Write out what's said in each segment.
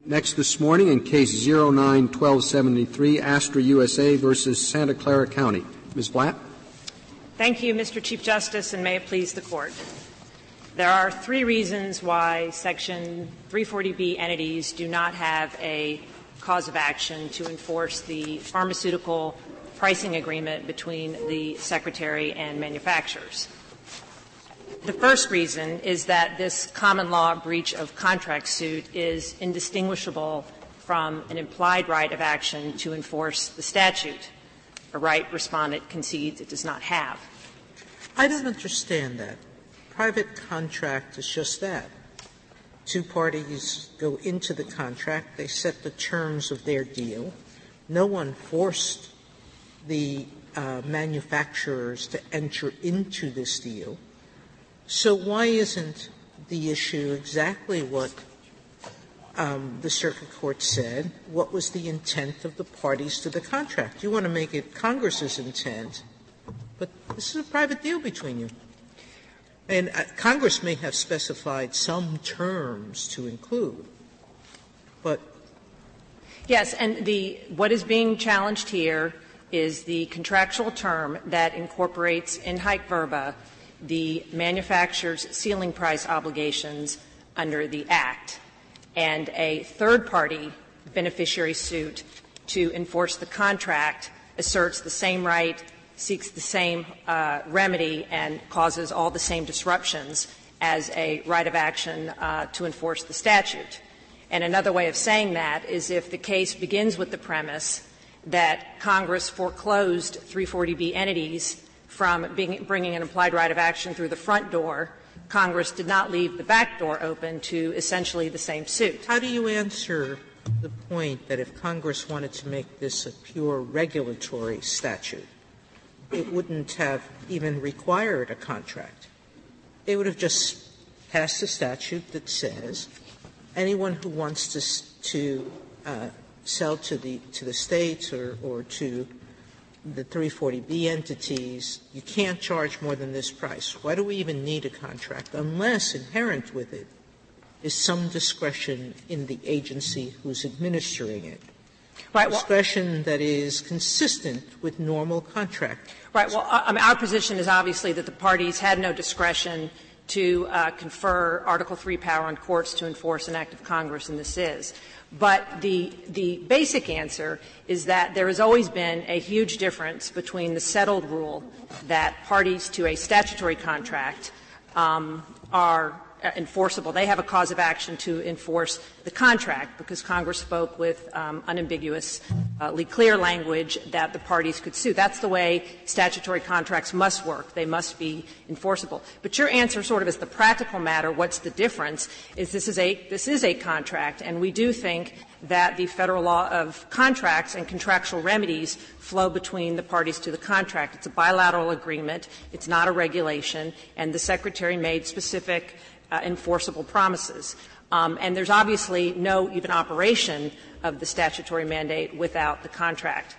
Next this morning in Case 09-1273, Astra USA versus Santa Clara County. Ms. Blatt. Thank you, Mr. Chief Justice, and may it please the Court. There are three reasons why Section 340B entities do not have a cause of action to enforce the pharmaceutical pricing agreement between the Secretary and manufacturers. The first reason is that this common law breach of contract suit is indistinguishable from an implied right of action to enforce the statute, a right Respondent concedes it does not have. I don't understand that. Private contract is just that. Two parties go into the contract, they set the terms of their deal. No one forced the manufacturers to enter into this deal. So why isn't the issue exactly what the circuit court said? What was the intent of the parties to the contract? You want to make it Congress's intent, but this is a private deal between you. And Congress may have specified some terms to include, but yes, and what is being challenged here is the contractual term that incorporates in haec verba the manufacturer's ceiling price obligations under the Act, and a third-party beneficiary suit to enforce the contract asserts the same right, seeks the same remedy, and causes all the same disruptions as a right of action to enforce the statute. And another way of saying that is if the case begins with the premise that Congress foreclosed 340B entities from bringing an implied right of action through the front door, Congress did not leave the back door open to essentially the same suit. How do you answer the point that if Congress wanted to make this a pure regulatory statute, it wouldn't have even required a contract? It would have just passed a statute that says anyone who wants to sell to the states or to the 340B entities, you can't charge more than this price. Why do we even need a contract unless inherent with it is some discretion in the agency who's administering it? Right. Discretion that is consistent with normal contract. Right. Well, our position is obviously that the parties had no discretion to confer Article III power on courts to enforce an act of Congress, and this is. But the basic answer is that there has always been a huge difference between the settled rule that parties to a statutory contract are enforceable. They have a cause of action to enforce the contract because Congress spoke with unambiguously clear language that the parties could sue. That's the way statutory contracts must work. They must be enforceable. But your answer sort of is the practical matter, what's the difference, is this is a contract, and we do think that the Federal law of contracts and contractual remedies flow between the parties to the contract. It's a bilateral agreement. It's not a regulation, and the Secretary made specific enforceable promises. And there's obviously no even operation of the statutory mandate without the contract.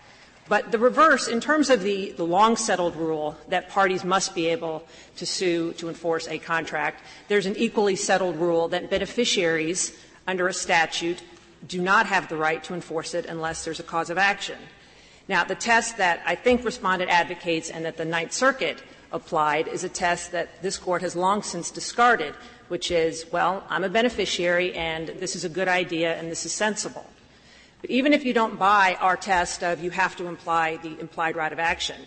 But the reverse, in terms of the long-settled rule that parties must be able to sue to enforce a contract, there's an equally settled rule that beneficiaries under a statute do not have the right to enforce it unless there's a cause of action. Now, the test that I think Respondent advocates and that the Ninth Circuit applied is a test that this Court has long since discarded, which is, well, I'm a beneficiary and this is a good idea and this is sensible. But even if you don't buy our test of you have to imply the implied right of action,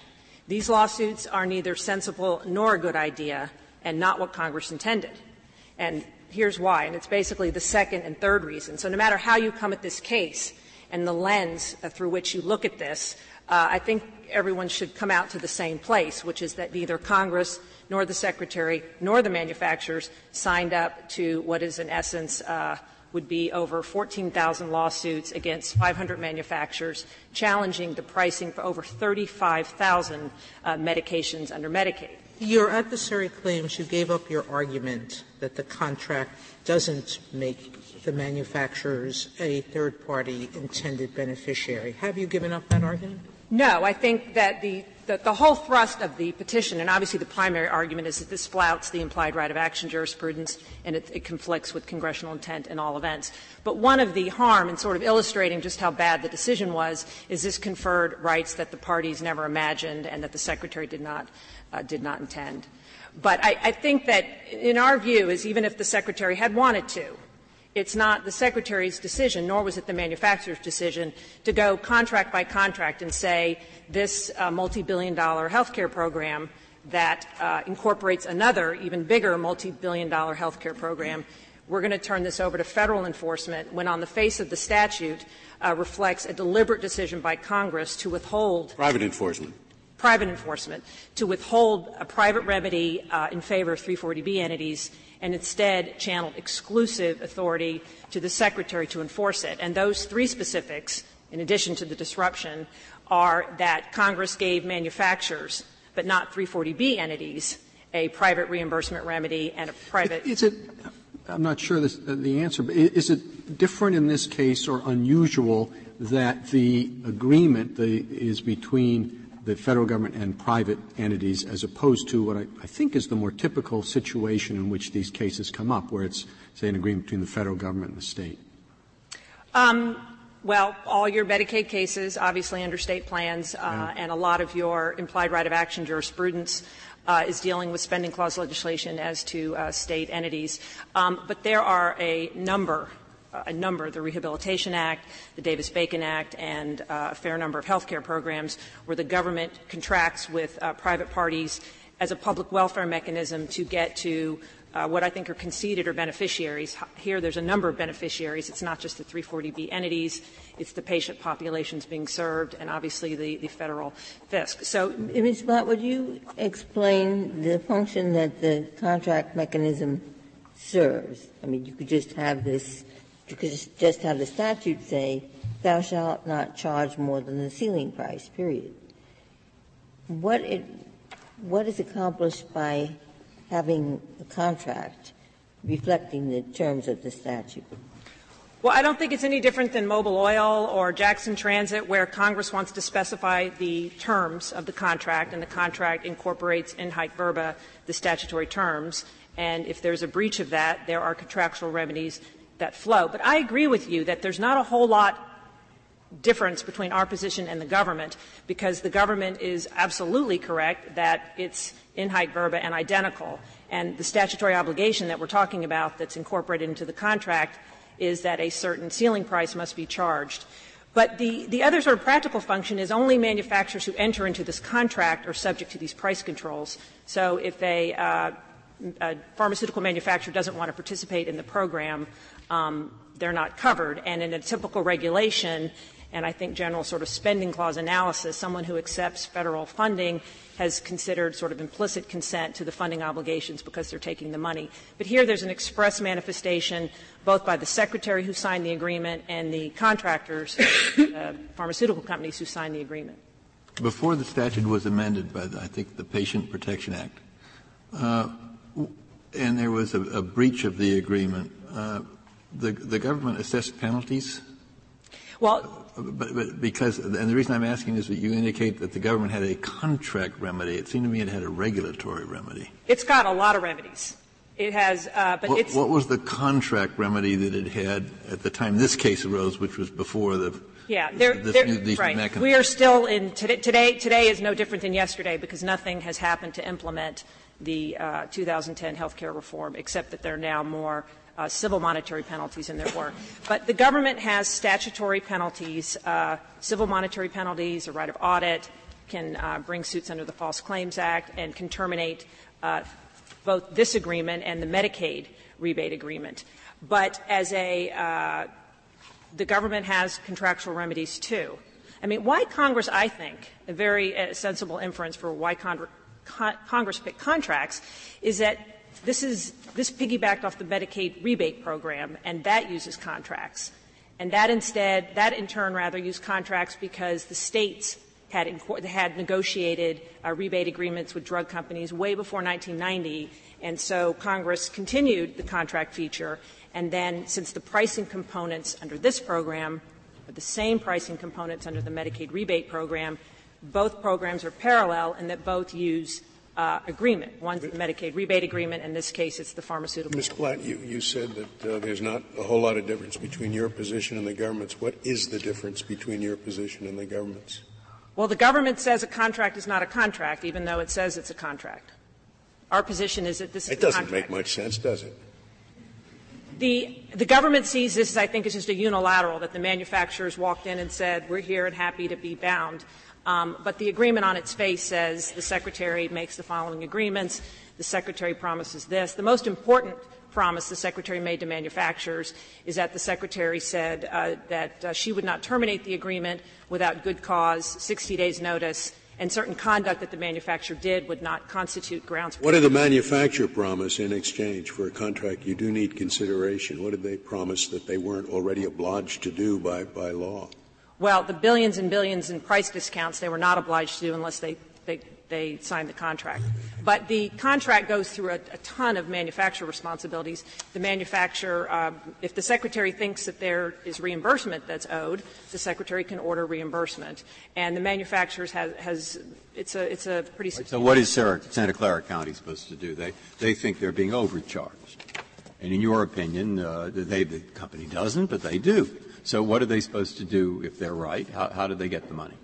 these lawsuits are neither sensible nor a good idea and not what Congress intended. And here's why, and it's basically the second and third reason. So no matter how you come at this case and the lens through which you look at this, I think everyone should come out to the same place, which is that neither Congress nor the Secretary nor the manufacturers signed up to what is in essence would be over 14,000 lawsuits against 500 manufacturers challenging the pricing for over 35,000 medications under Medicaid. Your adversary claims you gave up your argument that the contract doesn't make the manufacturers a third-party intended beneficiary. Have you given up that argument? No. I think that the the whole thrust of the petition, and obviously the primary argument, is that this flouts the implied right of action jurisprudence and it conflicts with congressional intent in all events. But one of the harm in sort of illustrating just how bad the decision was is this conferred rights that the parties never imagined and that the Secretary did not intend. But I think that in our view is even if the Secretary had wanted to, it's not the Secretary's decision, nor was it the manufacturer's decision, to go contract by contract and say this multi-billion-dollar health care program that incorporates another, even bigger multi-billion-dollar health care program, we're going to turn this over to federal enforcement, when on the face of the statute reflects a deliberate decision by Congress to withhold private enforcement, to withhold a private remedy in favor of 340B entities, and instead channeled exclusive authority to the Secretary to enforce it. And those three specifics, in addition to the disruption, are that Congress gave manufacturers, but not 340B entities, a private reimbursement remedy and a private. I'm not sure the answer, but is it different in this case or unusual that the agreement is between the federal government and private entities, as opposed to what I think is the more typical situation in which these cases come up, where it's, say, an agreement between the federal government and the state? Well, all your Medicaid cases, obviously under state plans, and a lot of your implied right of action jurisprudence is dealing with spending clause legislation as to state entities. But there are a number, the Rehabilitation Act, the Davis-Bacon Act, and a fair number of health care programs where the government contracts with private parties as a public welfare mechanism to get to what I think are conceded or beneficiaries. Here there's a number of beneficiaries. It's not just the 340B entities. It's the patient populations being served and obviously the federal fisc. So, Ms. Blatt, would you explain the function that the contract mechanism serves? I mean, you could just have this. You could just have the statute say, thou shalt not charge more than the ceiling price, period. What is accomplished by having a contract reflecting the terms of the statute? Well, I don't think it's any different than Mobil Oil or Jackson Transit, where Congress wants to specify the terms of the contract, and the contract incorporates in haec verba the statutory terms. And if there's a breach of that, there are contractual remedies that flow. But I agree with you that there's not a whole lot difference between our position and the government, because the government is absolutely correct that it's in haec verba and identical. And the statutory obligation that we're talking about that's incorporated into the contract is that a certain ceiling price must be charged. But the other sort of practical function is only manufacturers who enter into this contract are subject to these price controls. So if a pharmaceutical manufacturer doesn't want to participate in the program, they're not covered. And in a typical regulation, and I think general sort of spending clause analysis, someone who accepts federal funding has considered sort of implicit consent to the funding obligations because they're taking the money. But here there's an express manifestation both by the Secretary who signed the agreement and the contractors, pharmaceutical companies who signed the agreement. Before the statute was amended by, I think, the Patient Protection Act, and there was a breach of the agreement, the government assessed penalties? Well, but because, and the reason I'm asking is that you indicate that the government had a contract remedy. It seemed to me it had a regulatory remedy. It's got a lot of remedies. It has, but what was the contract remedy that it had at the time this case arose, which was before the these right. mechanisms? We are still in today is no different than yesterday because nothing has happened to implement the 2010 health care reform, except that there are now more civil monetary penalties in their work. But the government has statutory penalties, civil monetary penalties, a right of audit, can bring suits under the False Claims Act, and can terminate both this agreement and the Medicaid rebate agreement. But as the government has contractual remedies too. I mean, why Congress, I think, a very sensible inference for why Congress picked contracts is that this piggybacked off the Medicaid rebate program, and that uses contracts. And that in turn rather used contracts because the states had negotiated rebate agreements with drug companies way before 1990, and so Congress continued the contract feature. And then since the pricing components under this program are the same pricing components under the Medicaid rebate program, both programs are parallel and that both use agreement. One's the Medicaid rebate agreement. In this case, it's the pharmaceutical. Ms. Platt, you said that there's not a whole lot of difference between your position and the government's. What is the difference between your position and the government's? Well, the government says a contract is not a contract, even though it says it's a contract. Our position is that this is a contract. It doesn't make much sense, does it? The government sees this, I think, as just a unilateral, that the manufacturers walked in and said, we're here and happy to be bound. But the agreement on its face says the Secretary makes the following agreements. The Secretary promises this. The most important promise the Secretary made to manufacturers is that the Secretary said that she would not terminate the agreement without good cause, 60 days' notice, and certain conduct that the manufacturer did would not constitute grounds for. What did the manufacturer promise in exchange for a contract? You do need consideration. What did they promise that they weren't already obliged to do by law? Well, the billions and billions in price discounts they were not obliged to do unless they signed the contract. But the contract goes through a ton of manufacturer responsibilities. The manufacturer, if the Secretary thinks that there is reimbursement that's owed, the Secretary can order reimbursement. And the manufacturers it's a pretty. So what is Santa Clara County supposed to do? They think they're being overcharged. And in your opinion, the company doesn't, but they do. So what are they supposed to do if they're right? How do they get the money?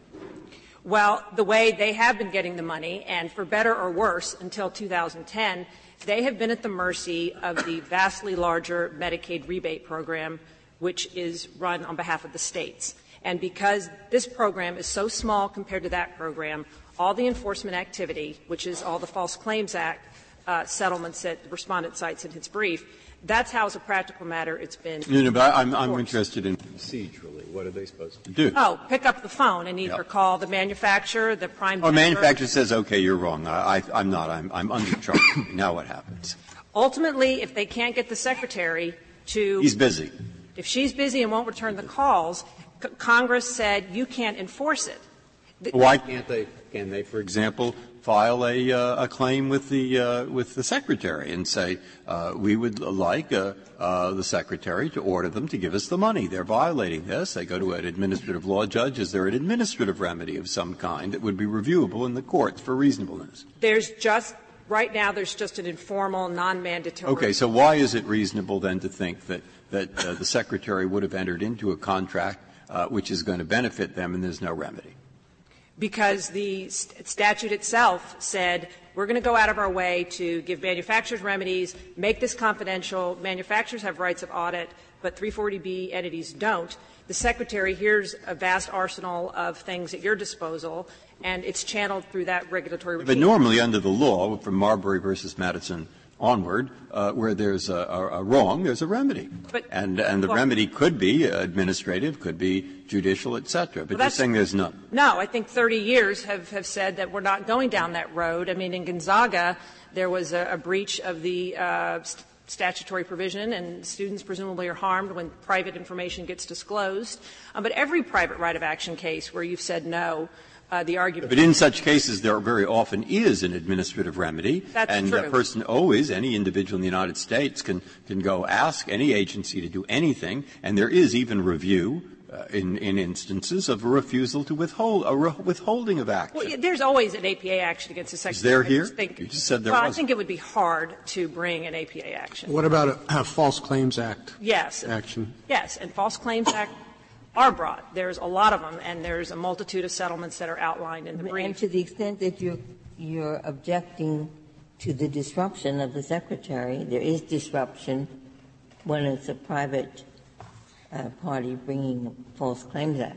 Well, the way they have been getting the money, and for better or worse, until 2010, they have been at the mercy of the vastly larger Medicaid rebate program, which is run on behalf of the states. And because this program is so small compared to that program, all the enforcement activity, which is all the False Claims Act settlements that the Respondent cites in his brief, that's how, as a practical matter, it's been. No, but I'm interested in procedurally. What are they supposed to do? Oh, pick up the phone and either call the manufacturer, the prime. Or manufacturer says, okay, you're wrong. I'm not. I'm undercharging. Now what happens? Ultimately, if they can't get the Secretary to. He's busy. If she's busy and won't return the calls, Congress said you can't enforce it. Why can't they? Can they, for example, file a claim with the Secretary and say, we would like the Secretary to order them to give us the money. They're violating this. They go to an administrative law judge. Is there an administrative remedy of some kind that would be reviewable in the courts for reasonableness? Right now, there's just an informal, non-mandatory. Okay, so why is it reasonable then to think that the Secretary would have entered into a contract which is going to benefit them and there's no remedy? Because the statute itself said we're going to go out of our way to give manufacturers remedies, make this confidential. Manufacturers have rights of audit, but 340B entities don't. The Secretary hears a vast arsenal of things at your disposal, and it's channeled through that regulatory routine. But normally under the law, from Marbury versus Madison onward, where there's a wrong, there's a remedy. And the remedy could be administrative, could be judicial, et cetera. But you're saying there's none. No, I think 30 years have said that we're not going down that road. I mean, in Gonzaga, there was a breach of the statutory provision, and students presumably are harmed when private information gets disclosed. But every private right of action case where you've said no, the argument. But in such cases, there very often is an administrative remedy. That's and true. A person always, any individual in the United States can go ask any agency to do anything, and there is even review in instances of a refusal to withhold, withholding of action. Well, there's always an APA action against the Secretary. Is there here? You just said there was. I think it would be hard to bring an APA action. What about a False Claims Act action? Yes, and False Claims Act are brought. There's a lot of them, and there's a multitude of settlements that are outlined in the brief. And to the extent that you're objecting to the disruption of the Secretary, there is disruption when it's a private party bringing a False Claims Act.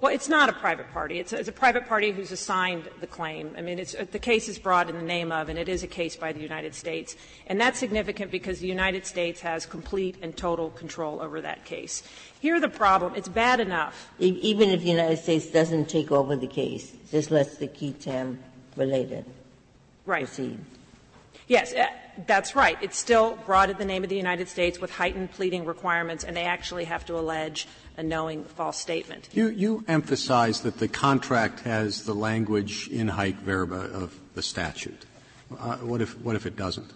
Well, it's not a private party. It's a private party who's assigned the claim. I mean, the case is brought in the name of, and it is a case by the United States. And that's significant because the United States has complete and total control over that case. Here the problem, it's bad enough. Even if the United States doesn't take over the case, just lets the QTAM related proceed. Yes, that's right. It's still brought in the name of the United States with heightened pleading requirements, and they actually have to allege a knowing false statement. You emphasize that the contract has the language in haec verba of the statute. What if it doesn't?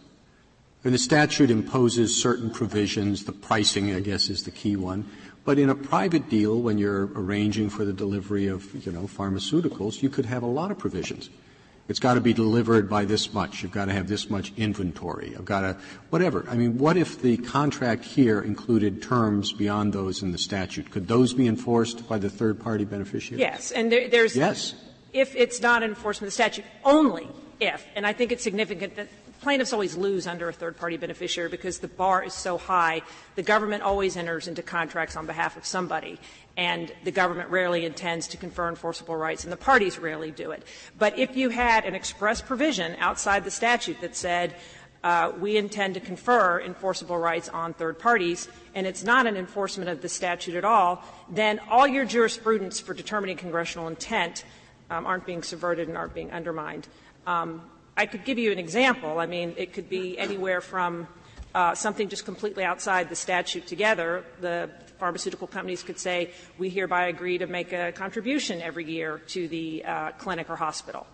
And the statute imposes certain provisions. The pricing, I guess, is the key one. But in a private deal, when you're arranging for the delivery of, pharmaceuticals, you could have a lot of provisions. It's got to be delivered by this much. You've got to have this much inventory. I've got to whatever. I mean, what if the contract here included terms beyond those in the statute? Could those be enforced by the third-party beneficiary? Yes. And there's yes. If it's not an enforcement of the statute, only if. And I think it's significant that plaintiffs always lose under a third-party beneficiary because the bar is so high. The government always enters into contracts on behalf of somebody, and the government rarely intends to confer enforceable rights, and the parties rarely do it. But if you had an express provision outside the statute that said, we intend to confer enforceable rights on third parties, and it's not an enforcement of the statute at all, then all your jurisprudence for determining congressional intent aren't being subverted and aren't being undermined. I could give you an example. I mean, it could be anywhere from something just completely outside the statute together. The pharmaceutical companies could say, we hereby agree to make a contribution every year to the clinic or hospital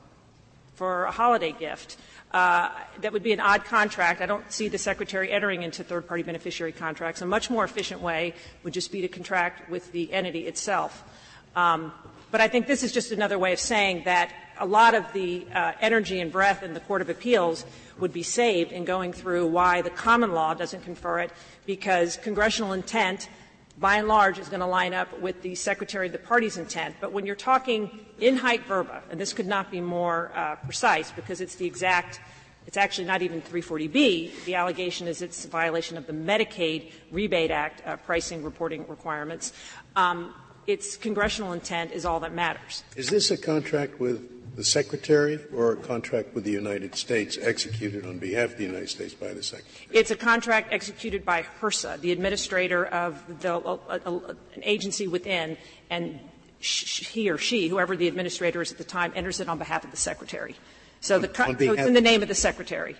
for a holiday gift. That would be an odd contract. I don't see the Secretary entering into third-party beneficiary contracts. A much more efficient way would just be to contract with the entity itself. But I think this is just another way of saying that a lot of the energy and breath in the Court of Appeals would be saved in going through why the common law doesn't confer it, because congressional intent, by and large, is going to line up with the Secretary of the party's intent. But when you're talking in height verba, and this could not be more precise because it's the exact – it's actually not even 340B. The allegation is it's a violation of the Medicaid Rebate Act pricing reporting requirements. Its congressional intent is all that matters. Is this a contract with the Secretary or a contract with the United States executed on behalf of the United States by the Secretary? It's a contract executed by HRSA, the administrator of an agency within, and he or she, whoever the administrator is at the time, enters it on behalf of the Secretary. So so it's in the name of the Secretary.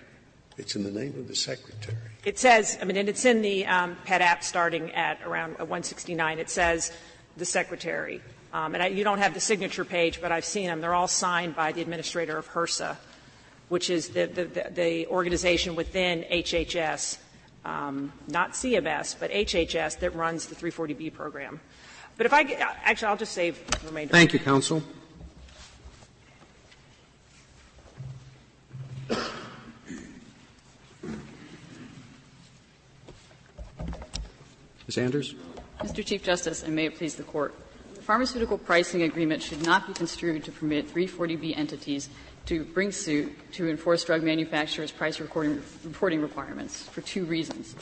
It's in the name of the Secretary. It says, I mean, and it's in the PET app starting at around 169. It says the Secretary. And you don't have the signature page, but I've seen them. They're all signed by the administrator of HRSA, which is the organization within HHS, not CMS, but HHS that runs the 340B program. But if actually, I'll just save the remainder. Thank you, counsel. Ms. Anders? Mr. Chief Justice, and may it please the Court. The pharmaceutical pricing agreement should not be construed to permit 340B entities to bring suit to enforce drug manufacturers' price reporting requirements for two reasons.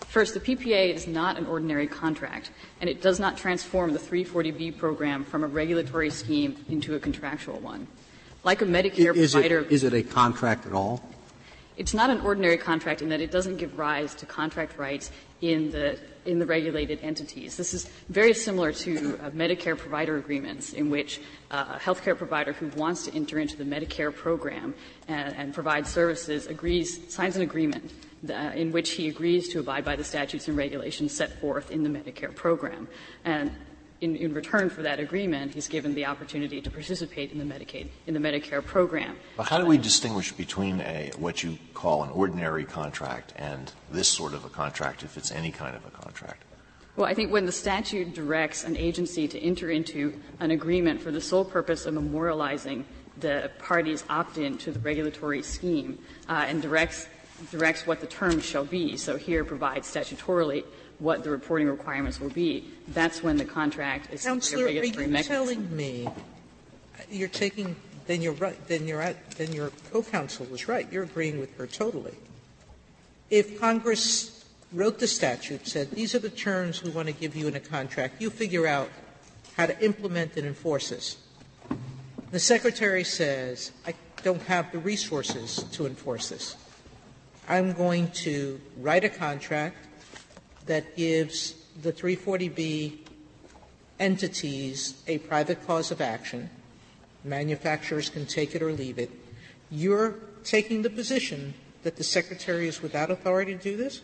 First, the PPA is not an ordinary contract, and it does not transform the 340B program from a regulatory scheme into a contractual one. Like a Medicare provider — Is it a contract at all? It's not an ordinary contract in that it doesn't give rise to contract rights in the regulated entities. This is very similar to Medicare provider agreements in which a healthcare provider who wants to enter into the Medicare program and provide services signs an agreement in which he agrees to abide by the statutes and regulations set forth in the Medicare program. And in return for that agreement, he's given the opportunity to participate in the Medicare program. But how do we distinguish between what you call an ordinary contract and this sort of a contract, if it's any kind of a contract? Well, I think when the statute directs an agency to enter into an agreement for the sole purpose of memorializing the party's opt-in to the regulatory scheme and directs what the terms shall be, so here provides statutorily what the reporting requirements will be, that's when the contract is Counselor, a regulatory mechanism. Are you telling me you're taking — then you're right, then your co-counsel was right. You're agreeing with her totally. If Congress wrote the statute, said these are the terms we want to give you in a contract, you figure out how to implement and enforce this. The Secretary says, I don't have the resources to enforce this. I'm going to write a contract that gives the 340B entities a private cause of action. Manufacturers can take it or leave it. You're taking the position that the Secretary is without authority to do this?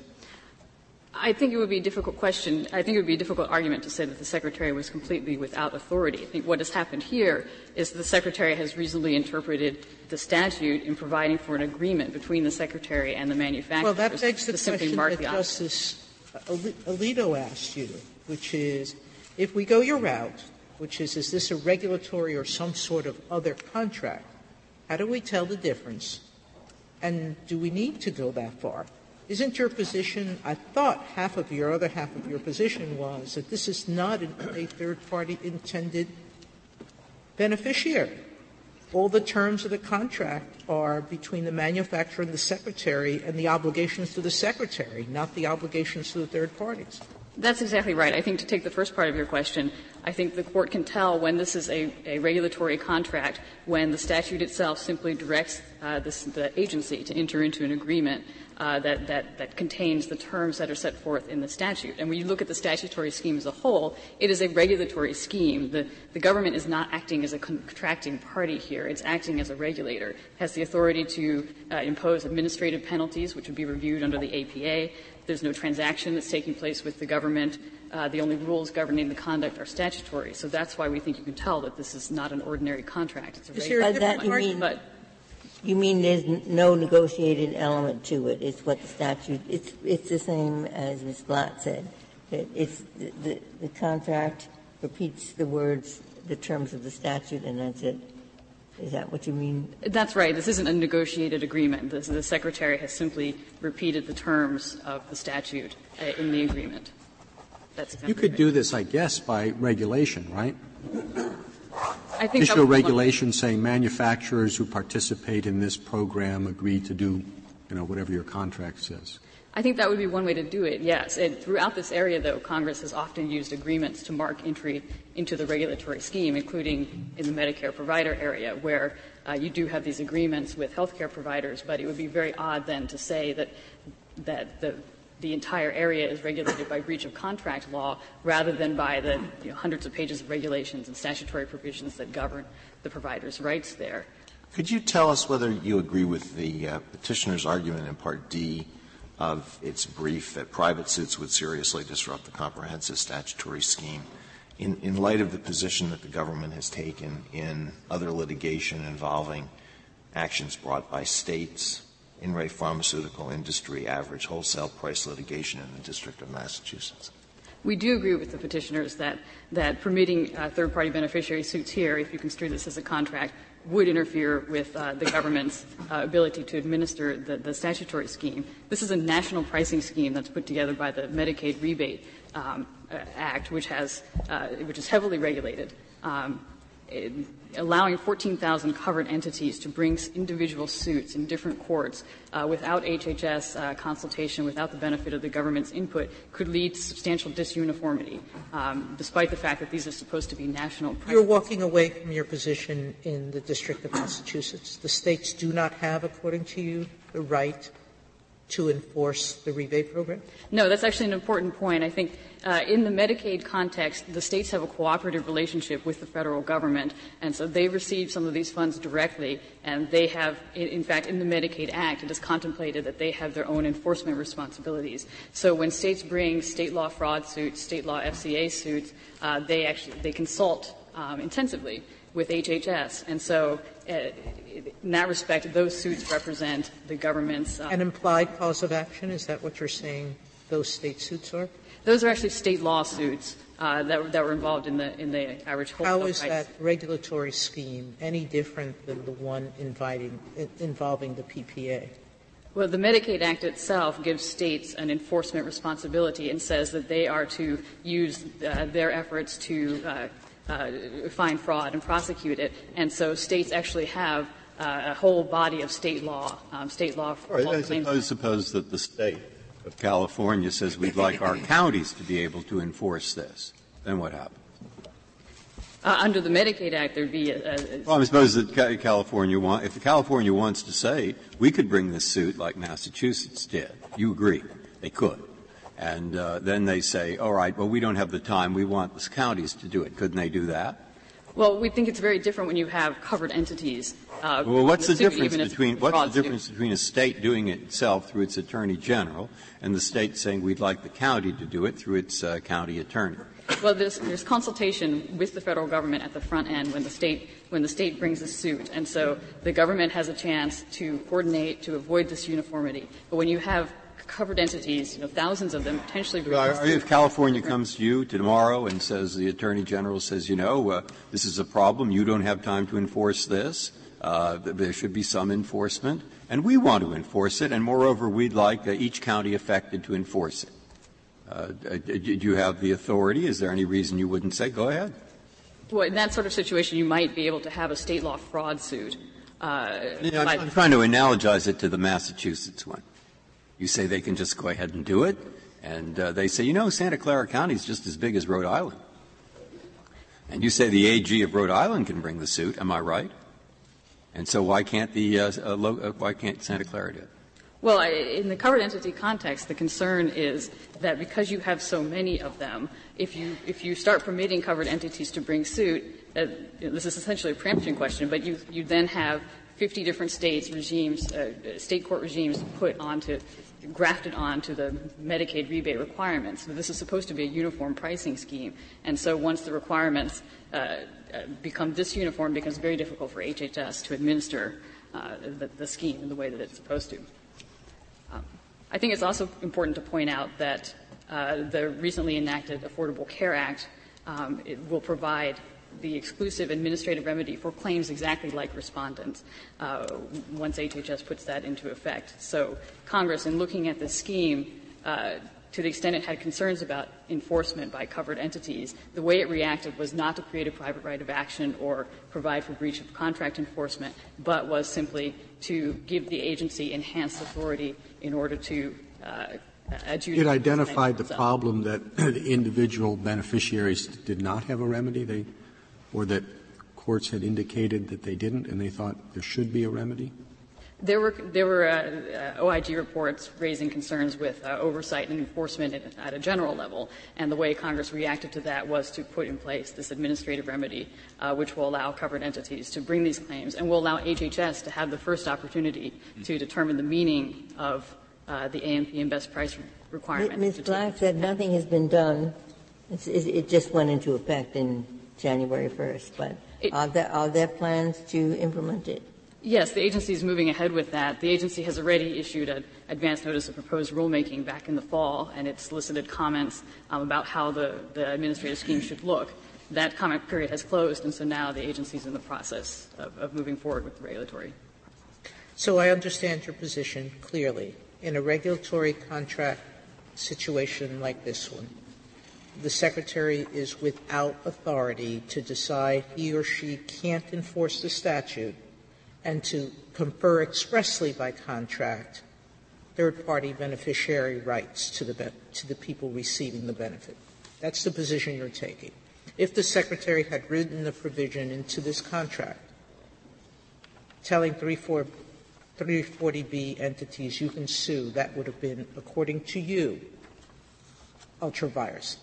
I think it would be a difficult question. I think it would be a difficult argument to say that the Secretary was completely without authority. I think what has happened here is the Secretary has reasonably interpreted the statute in providing for an agreement between the Secretary and the manufacturers. Well, that begs the question that Justice Alito asked you, which is, if we go your route, which is this a regulatory or some sort of other contract, how do we tell the difference? And do we need to go that far? Isn't your position — I thought other half of your position was that this is not a third-party intended beneficiary. All the terms of the contract are between the manufacturer and the Secretary, and the obligations to the Secretary, not the obligations to the third parties. That's exactly right. I think to take the first part of your question, I think the Court can tell when this is a regulatory contract, when the statute itself simply directs the agency to enter into an agreement that contains the terms that are set forth in the statute. And when you look at the statutory scheme as a whole, it is a regulatory scheme. The government is not acting as a contracting party here. It's acting as a regulator. It has the authority to impose administrative penalties, which would be reviewed under the APA. There's no transaction that's taking place with the government. The only rules governing the conduct are statutory. So that's why we think you can tell that this is not an ordinary contract. It's a regulatory You mean there's no negotiated element to it? It's what the statute — it's the same as Ms. Blatt said. It's the contract repeats the words, the terms of the statute, and that's it. Is that what you mean? That's right. This isn't a negotiated agreement. The Secretary has simply repeated the terms of the statute in the agreement. That's exactly You could right. do this, I guess, by regulation, right? I think issue a regulation saying manufacturers who participate in this program agree to do, whatever your contract says. I think that would be one way to do it, yes. And throughout this area, though, Congress has often used agreements to mark entry into the regulatory scheme, including in the Medicare provider area, where you do have these agreements with health care providers, but it would be very odd then to say that the entire area is regulated by breach of contract law rather than by the hundreds of pages of regulations and statutory provisions that govern the provider's rights there. Could you tell us whether you agree with the petitioner's argument in Part D of its brief that private suits would seriously disrupt the comprehensive statutory scheme in light of the position that the government has taken in other litigation involving actions brought by states, in re pharmaceutical industry, average wholesale price litigation in the District of Massachusetts? We do agree with the petitioners that permitting third-party beneficiary suits here, if you construe this as a contract, would interfere with the government's ability to administer the statutory scheme. This is a national pricing scheme that's put together by the Medicaid Rebate Act, which is heavily regulated, allowing 14,000 covered entities to bring individual suits in different courts without HHS consultation, without the benefit of the government's input, could lead to substantial disuniformity, despite the fact that these are supposed to be national prices. You're walking away from your position in the District of Massachusetts. The states do not have, according to you, the right to enforce the rebate program? No, that's actually an important point. I think in the Medicaid context, the states have a cooperative relationship with the federal government, and so they receive some of these funds directly, and they have, in fact, in the Medicaid Act, it is contemplated that they have their own enforcement responsibilities. So when states bring state law fraud suits, state law FCA suits, they consult intensively with HHS. And so in that respect, those suits represent the government's An implied cause of action? Is that what you're saying those state suits are? Those are actually state lawsuits that were involved in the average wholesale price. How is that regulatory scheme any different than the one involving the PPA? Well, the Medicaid Act itself gives states an enforcement responsibility and says that they are to use their efforts to find fraud and prosecute it. And so states actually have a whole body of state law. I suppose that the state of California says we'd like our counties to be able to enforce this. Then what happens? Under the Medicaid Act, there'd be Well, I suppose that California if California wants to say we could bring this suit like Massachusetts did, you agree, they could. And then they say, all right, well, we don't have the time. We want the counties to do it. Couldn't they do that? Well, we think it's very different when you have covered entities Well, what's the difference difference between a state doing it itself through its attorney general and the state saying we'd like the county to do it through its county attorney? Well, there's consultation with the federal government at the front end when the state brings a suit, and so the government has a chance to coordinate to avoid this uniformity. But when you have covered entities, thousands of them potentially. If California comes to you tomorrow and says the attorney general says, this is a problem, you don't have time to enforce this, there should be some enforcement, and we want to enforce it, and moreover, we'd like each county affected to enforce it. Do you have the authority? Is there any reason you wouldn't say, go ahead? Well, in that sort of situation, you might be able to have a state law fraud suit. I'm trying to analogize it to the Massachusetts one. You say they can just go ahead and do it, and they say, Santa Clara County is just as big as Rhode Island. And you say the AG of Rhode Island can bring the suit, am I right? And so why can't Santa Clara do it? Well, in the covered entity context, the concern is that because you have so many of them, if you start permitting covered entities to bring suit, this is essentially a preemption question, but you then have 50 different state court regimes grafted onto the Medicaid rebate requirements. So this is supposed to be a uniform pricing scheme. And so once the requirements become disuniform, it becomes very difficult for HHS to administer the scheme in the way that it's supposed to. I think it's also important to point out that the recently enacted Affordable Care Act it will provide the exclusive administrative remedy for claims exactly like respondents once HHS puts that into effect. So Congress, in looking at this scheme, to the extent it had concerns about enforcement by covered entities, the way it reacted was not to create a private right of action or provide for breach of contract enforcement, but was simply to give the agency enhanced authority in order to adjudicate. It identified the problem that the individual beneficiaries did not have a remedy, or that courts had indicated that they didn't, and they thought there should be a remedy? There were OIG reports raising concerns with oversight and enforcement at a general level, and the way Congress reacted to that was to put in place this administrative remedy, which will allow covered entities to bring these claims and will allow HHS to have the first opportunity to determine the meaning of the AMP and best price requirement. Ms. Black said nothing has been done. It just went into effect in January 1st, but are there plans to implement it? Yes, the agency is moving ahead with that. The agency has already issued an advance notice of proposed rulemaking back in the fall, and it solicited comments about how the administrative scheme should look. That comment period has closed, and so now the agency is in the process of moving forward with the regulatory. So I understand your position clearly. In a regulatory contract situation like this one, the Secretary is without authority to decide he or she can't enforce the statute and to confer expressly by contract third-party beneficiary rights to the people receiving the benefit. That's the position you're taking. If the Secretary had written the provision into this contract telling 340B entities you can sue, that would have been, according to you, ultra-virus.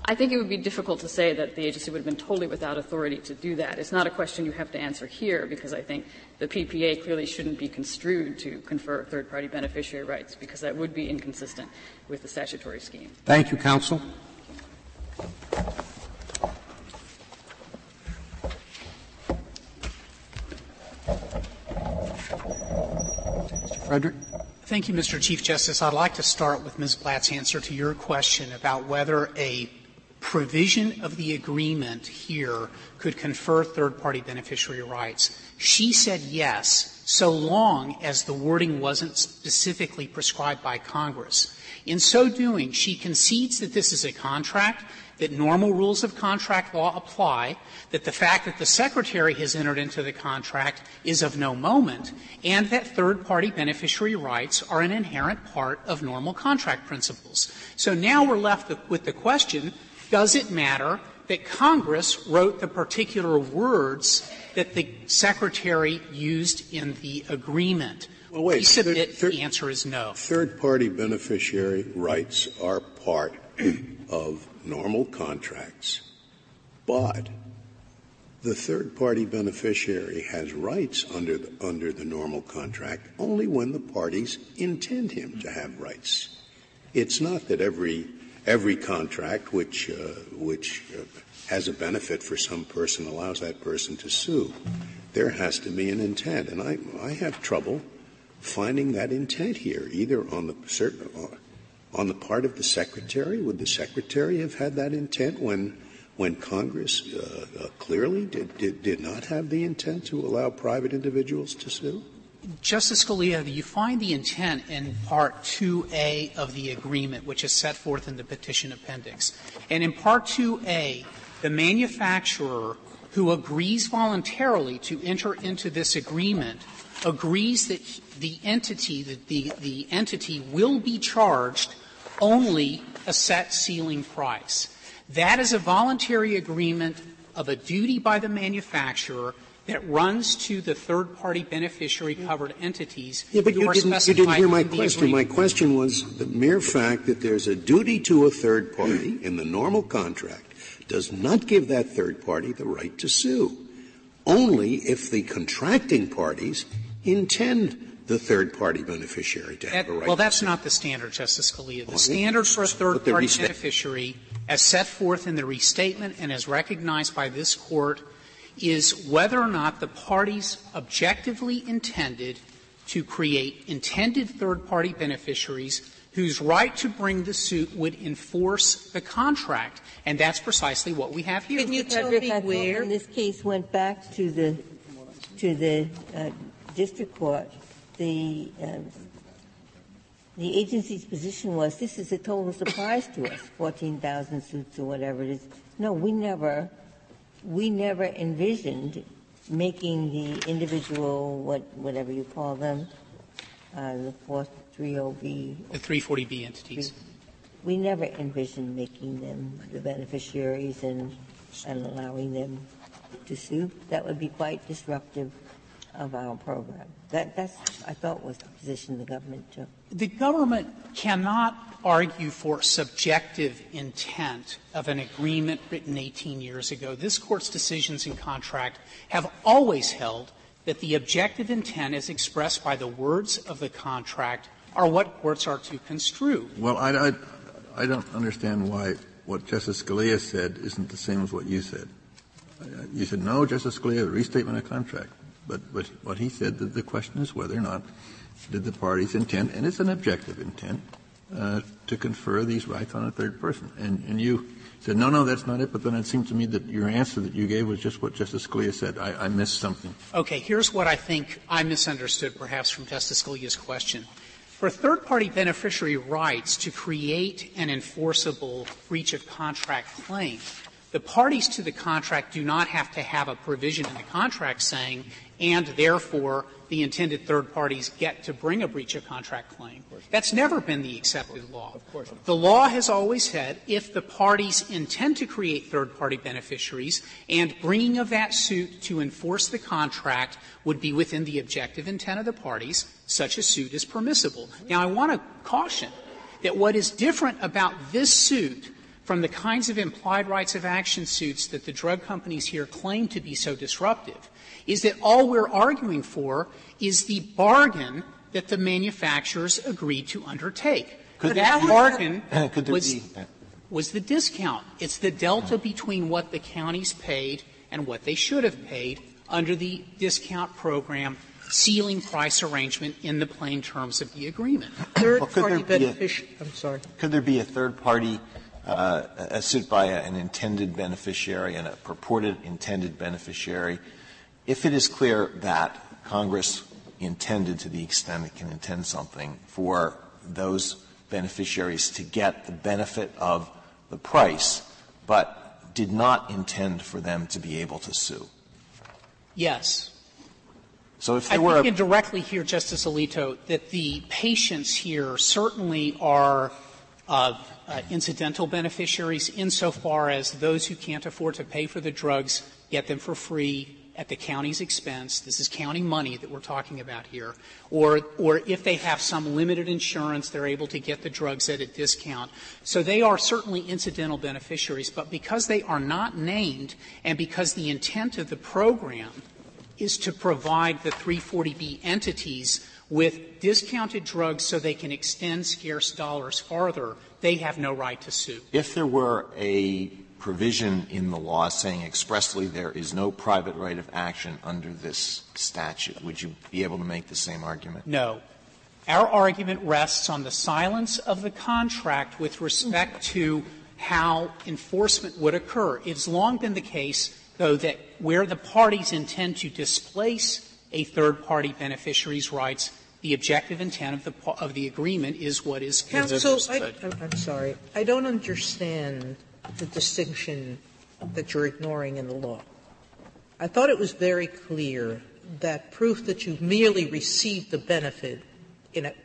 I think it would be difficult to say that the agency would have been totally without authority to do that. It's not a question you have to answer here, because I think the PPA clearly shouldn't be construed to confer third-party beneficiary rights, because that would be inconsistent with the statutory scheme. Thank you, counsel. Mr. Frederick. Thank you, Mr. Chief Justice. I'd like to start with Ms. Blatt's answer to your question about whether a provision of the agreement here could confer third-party beneficiary rights. She said yes, so long as the wording wasn't specifically prescribed by Congress. In so doing, she concedes that this is a contract, that normal rules of contract law apply, that the fact that the Secretary has entered into the contract is of no moment, and that third-party beneficiary rights are an inherent part of normal contract principles. So now we're left with the question, does it matter that Congress wrote the particular words that the Secretary used in the agreement? Well, wait. We submit the answer is no. Third-party beneficiary rights are part of normal contracts, but the third-party beneficiary has rights under the normal contract only when the parties intend him to have rights. It's not that every contract which has a benefit for some person allows that person to sue. There has to be an intent, and I have trouble finding that intent here, either on the part of the Secretary. Would the Secretary have had that intent when Congress clearly did not have the intent to allow private individuals to sue? Justice Scalia, you find the intent in Part 2A of the agreement, which is set forth in the petition appendix. And in Part 2A, the manufacturer who agrees voluntarily to enter into this agreement agrees that the entity will be charged only a set ceiling price. That is a voluntary agreement of a duty by the manufacturer that runs to the third-party beneficiary-covered entities. Yeah, but you didn't hear my question. My question was the mere fact that there's a duty to a third party in the normal contract does not give that third party the right to sue, only if the contracting parties intend the third-party beneficiary to have a right. Well, that's not the standard, Justice Scalia. The standard for a third-party beneficiary, as set forth in the restatement and as recognized by this Court, is whether or not the parties objectively intended to create intended third-party beneficiaries whose right to bring the suit would enforce the contract. And that's precisely what we have here. Can you tell me where? In this case went back to the district court. The agency's position was this is a total surprise to us, 14,000 suits or whatever it is. No, we never envisioned making the individual, whatever you call them, the 430B. The 340B entities. We never envisioned making them the beneficiaries and allowing them to sue. That would be quite disruptive of our program. That's, I thought, was the position the government took. The government cannot argue for subjective intent of an agreement written 18 years ago. This Court's decisions in contract have always held that the objective intent as expressed by the words of the contract are what courts are to construe. Well, I don't understand why what Justice Scalia said isn't the same as what you said. You said, no, Justice Scalia, the restatement of contract. But what he said, that the question is whether or not did the parties intend, and it's an objective intent, to confer these rights on a third person. And you said, no, that's not it, but then it seemed to me that your answer that you gave was just what Justice Scalia said. I missed something. Okay, here's what I think I misunderstood perhaps from Justice Scalia's question. For third-party beneficiary rights to create an enforceable breach of contract claim, the parties to the contract do not have to have a provision in the contract saying, and therefore the intended third parties get to bring a breach of contract claim. That's never been the accepted law. The law has always said if the parties intend to create third-party beneficiaries and bringing of that suit to enforce the contract would be within the objective intent of the parties, such a suit is permissible. Now, I want to caution that what is different about this suit from the kinds of implied rights of action suits that the drug companies here claim to be so disruptive is that all we're arguing for is the bargain that the manufacturers agreed to undertake. That bargain was the discount. It's the delta between what the counties paid and what they should have paid under the discount program ceiling price arrangement in the plain terms of the agreement. Third-party beneficiary. I'm sorry. Could there be a third-party a suit by an intended beneficiary and a purported intended beneficiary, if it is clear that Congress intended, to the extent it can intend something, for those beneficiaries to get the benefit of the price, but did not intend for them to be able to sue? Yes. So if there were I think indirectly here, Justice Alito, that the patients here certainly are incidental beneficiaries insofar as those who can't afford to pay for the drugs get them for free, at the county's expense. This is county money that we're talking about here. Or if they have some limited insurance, they're able to get the drugs at a discount. So they are certainly incidental beneficiaries. But because they are not named and because the intent of the program is to provide the 340B entities with discounted drugs so they can extend scarce dollars farther, they have no right to sue. If there were a provision in the law saying expressly there is no private right of action under this statute, would you be able to make the same argument? No. Our argument rests on the silence of the contract with respect to how enforcement would occur. It's long been the case, though, that where the parties intend to displace a third-party beneficiary's rights, the objective intent of the agreement is what is Counsel, I'm sorry. I don't understand the distinction that you're ignoring in the law. I thought it was very clear that proof that you've merely received the benefit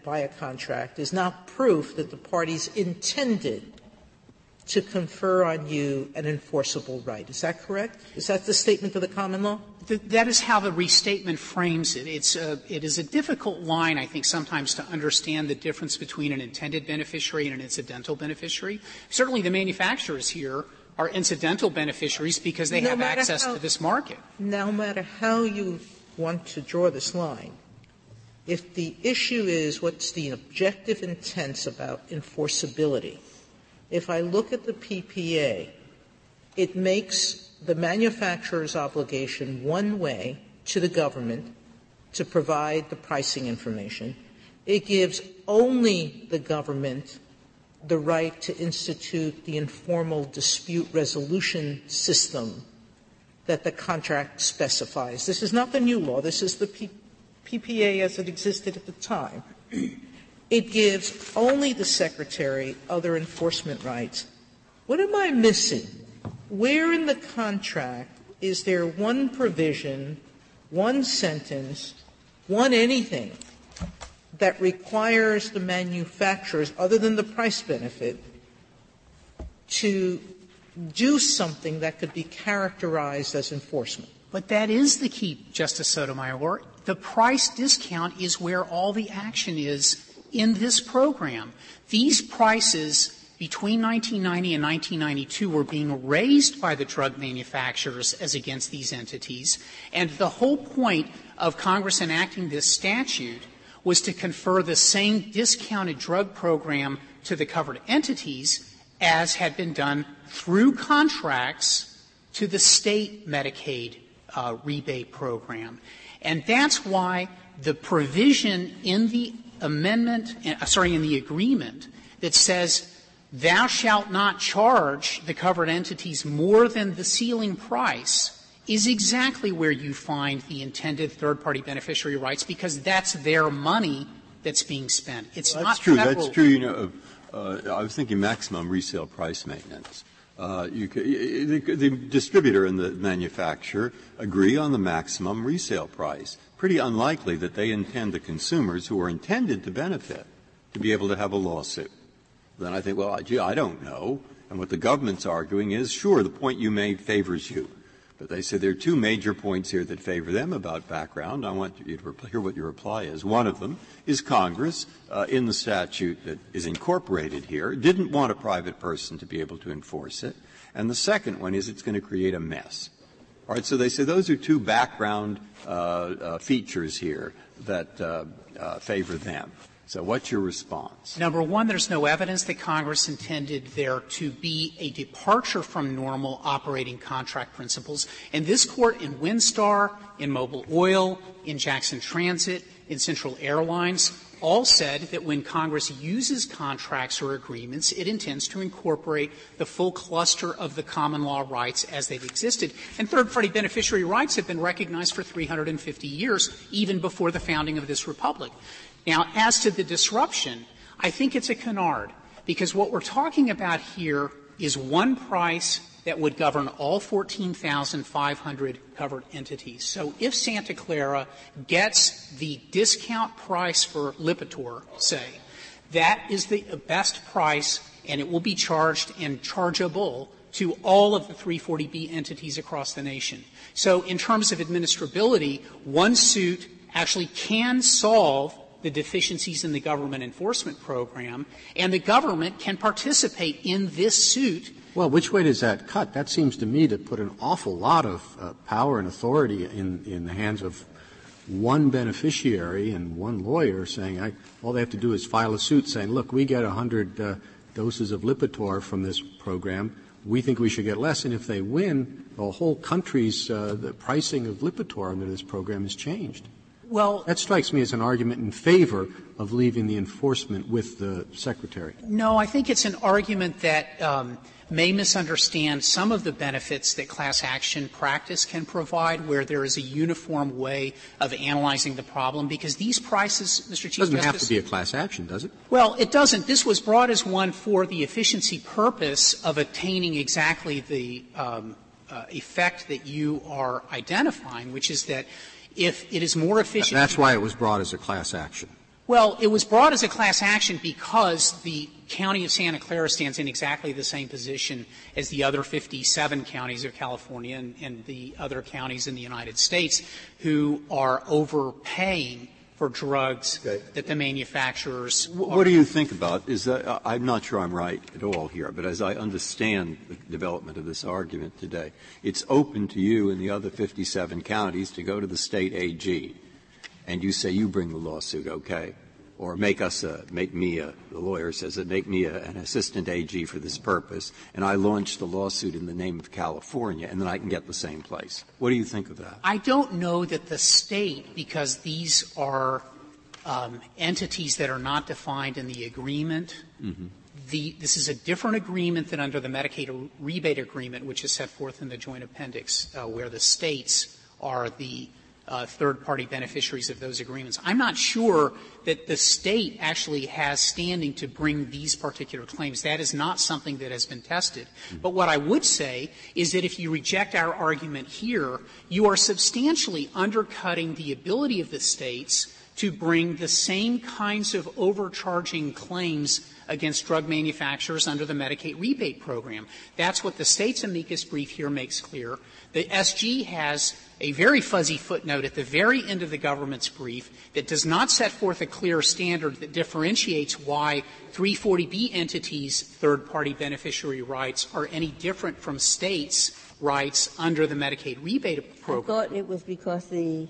by a contract is not proof that the parties intended to confer on you an enforceable right. Is that correct? Is that the statement of the common law? That is how the restatement frames it. It is a difficult line, I think, sometimes to understand the difference between an intended beneficiary and an incidental beneficiary. Certainly the manufacturers here are incidental beneficiaries because they have access to this market. No matter how you want to draw this line, if the issue is what's the objective intent about enforceability, if I look at the PPA, it makes the manufacturer's obligation one way to the government to provide the pricing information. It gives only the government the right to institute the informal dispute resolution system that the contract specifies. This is not the new law. This is the PPA as it existed at the time. It gives only the Secretary other enforcement rights. What am I missing? Where in the contract is there one provision, one sentence, one anything that requires the manufacturers, other than the price benefit, to do something that could be characterized as enforcement? But that is the key, Justice Sotomayor. The price discount is where all the action is in this program. These prices between 1990 and 1992 were being raised by the drug manufacturers as against these entities, and the whole point of Congress enacting this statute was to confer the same discounted drug program to the covered entities as had been done through contracts to the state Medicaid rebate program. And that's why the provision in the amendment, in the agreement that says thou shalt not charge the covered entities more than the ceiling price is exactly where you find the intended third-party beneficiary rights, because that's their money that's being spent. It's well, not that's true. federal. That's true. You know, I was thinking maximum resale price maintenance. The distributor and the manufacturer agree on the maximum resale price. Pretty unlikely that they intend the consumers who are intended to benefit to be able to have a lawsuit. Then I think, well, gee, I don't know. And what the government's arguing is, sure, the point you made favors you. But they say there are two major points here that favor them about background. I want you to hear what your reply is. One of them is Congress, in the statute that is incorporated here, didn't want a private person to be able to enforce it. And the second one is it's going to create a mess. All right, so they say those are two background features here that favor them. So what's your response? Number one, there's no evidence that Congress intended there to be a departure from normal operating contract principles. And this Court in Windstar, in Mobil Oil, in Jackson Transit, in Central Airlines, all said that when Congress uses contracts or agreements, it intends to incorporate the full cluster of the common law rights as they've existed. And third-party beneficiary rights have been recognized for 350 years, even before the founding of this republic. Now, as to the disruption, I think it's a canard, because what we're talking about here is one price that would govern all 14,500 covered entities. So if Santa Clara gets the discount price for Lipitor, say, that is the best price, and it will be charged and chargeable to all of the 340B entities across the nation. So in terms of administrability, one suit actually can solve the deficiencies in the government enforcement program, and the government can participate in this suit. Well, which way does that cut? That seems to me to put an awful lot of power and authority in the hands of one beneficiary and one lawyer saying, all they have to do is file a suit saying, look, we get 100 doses of Lipitor from this program. We think we should get less. And if they win, the whole country's the pricing of Lipitor under this program is changed. Well, that strikes me as an argument in favor of leaving the enforcement with the Secretary. No, I think it's an argument that may misunderstand some of the benefits that class action practice can provide, where there is a uniform way of analyzing the problem, because these prices, Mr. Chief Justice. It doesn't have to be a class action, does it? Well, it doesn't. This was brought as one for the efficiency purpose of attaining exactly the effect that you are identifying, which is that if it is more efficient. That's why it was brought as a class action. Well, it was brought as a class action because the County of Santa Clara stands in exactly the same position as the other 57 counties of California and the other counties in the United States who are overpaying for drugs that the manufacturers What do you think about is that I'm not sure I'm right at all here, but as I understand the development of this argument today, it's open to you in the other 57 counties to go to the state AG and you say you bring the lawsuit, okay? Or the lawyer says make me an assistant AG for this purpose, and I launch the lawsuit in the name of California, and then I can get the same place. What do you think of that? I don't know that the state, because these are entities that are not defined in the agreement, this is a different agreement than under the Medicaid rebate agreement, which is set forth in the joint appendix, where the states are the third-party beneficiaries of those agreements. I'm not sure that the state actually has standing to bring these particular claims. That is not something that has been tested. But what I would say is that if you reject our argument here, you are substantially undercutting the ability of the states to bring the same kinds of overcharging claims against drug manufacturers under the Medicaid rebate program. That's what the state's amicus brief here makes clear. The SG has a very fuzzy footnote at the very end of the government's brief that does not set forth a clear standard that differentiates why 340B entities' third-party beneficiary rights are any different from states' rights under the Medicaid rebate program. I thought it was because the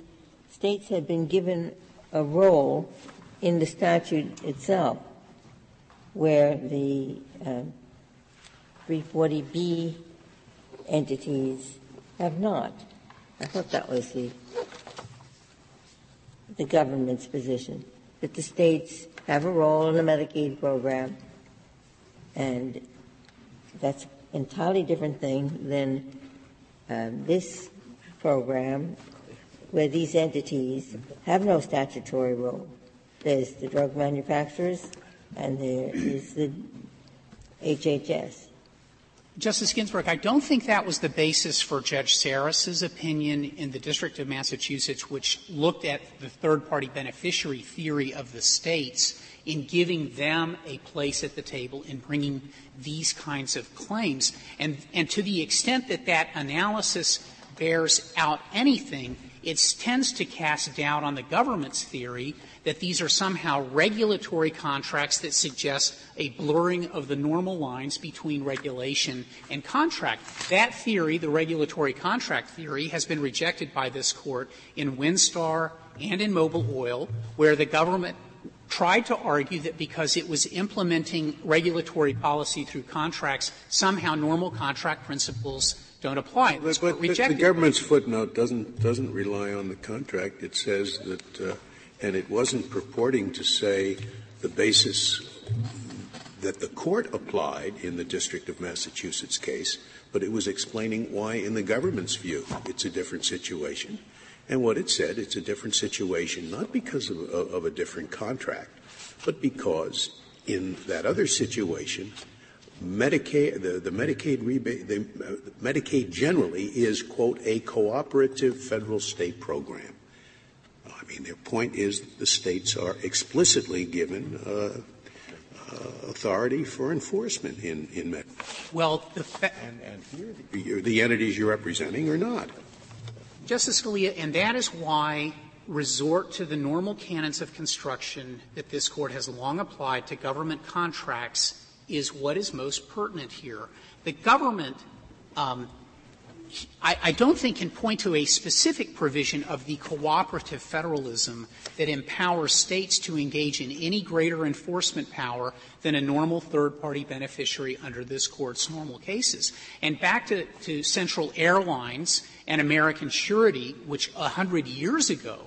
states had been given a role in the statute itself where the 340B entities have not. I thought that was the government's position, that the states have a role in the Medicaid program, and that's an entirely different thing than this program where these entities have no statutory role. There's the drug manufacturers and there is the HHS. Justice Ginsburg, I don't think that was the basis for Judge Sarris's opinion in the District of Massachusetts, which looked at the third-party beneficiary theory of the states in giving them a place at the table in bringing these kinds of claims. And to the extent that that analysis bears out anything, it tends to cast doubt on the government's theory that these are somehow regulatory contracts that suggest a blurring of the normal lines between regulation and contract. That theory, the regulatory contract theory, has been rejected by this Court in Windstar and in Mobil Oil, where the government tried to argue that because it was implementing regulatory policy through contracts, somehow normal contract principles don't apply. But the government's footnote doesn't rely on the contract. It says that, and it wasn't purporting to say the basis that the court applied in the District of Massachusetts case, but it was explaining why, in the government's view, it's a different situation. And what it said, it's a different situation, not because of a different contract, but because in that other situation, Medicaid, the Medicaid rebate, Medicaid generally is, quote, a cooperative federal-state program. I mean, their point is the states are explicitly given authority for enforcement in medical. Well, And here the entities you're representing are not. Justice Scalia, and that is why resort to the normal canons of construction that this Court has long applied to government contracts is what is most pertinent here. The government, I don't think, can point to a specific provision of the cooperative federalism that empowers states to engage in any greater enforcement power than a normal third-party beneficiary under this Court's normal cases. And back to Central Airlines and American Surety, which 100 years ago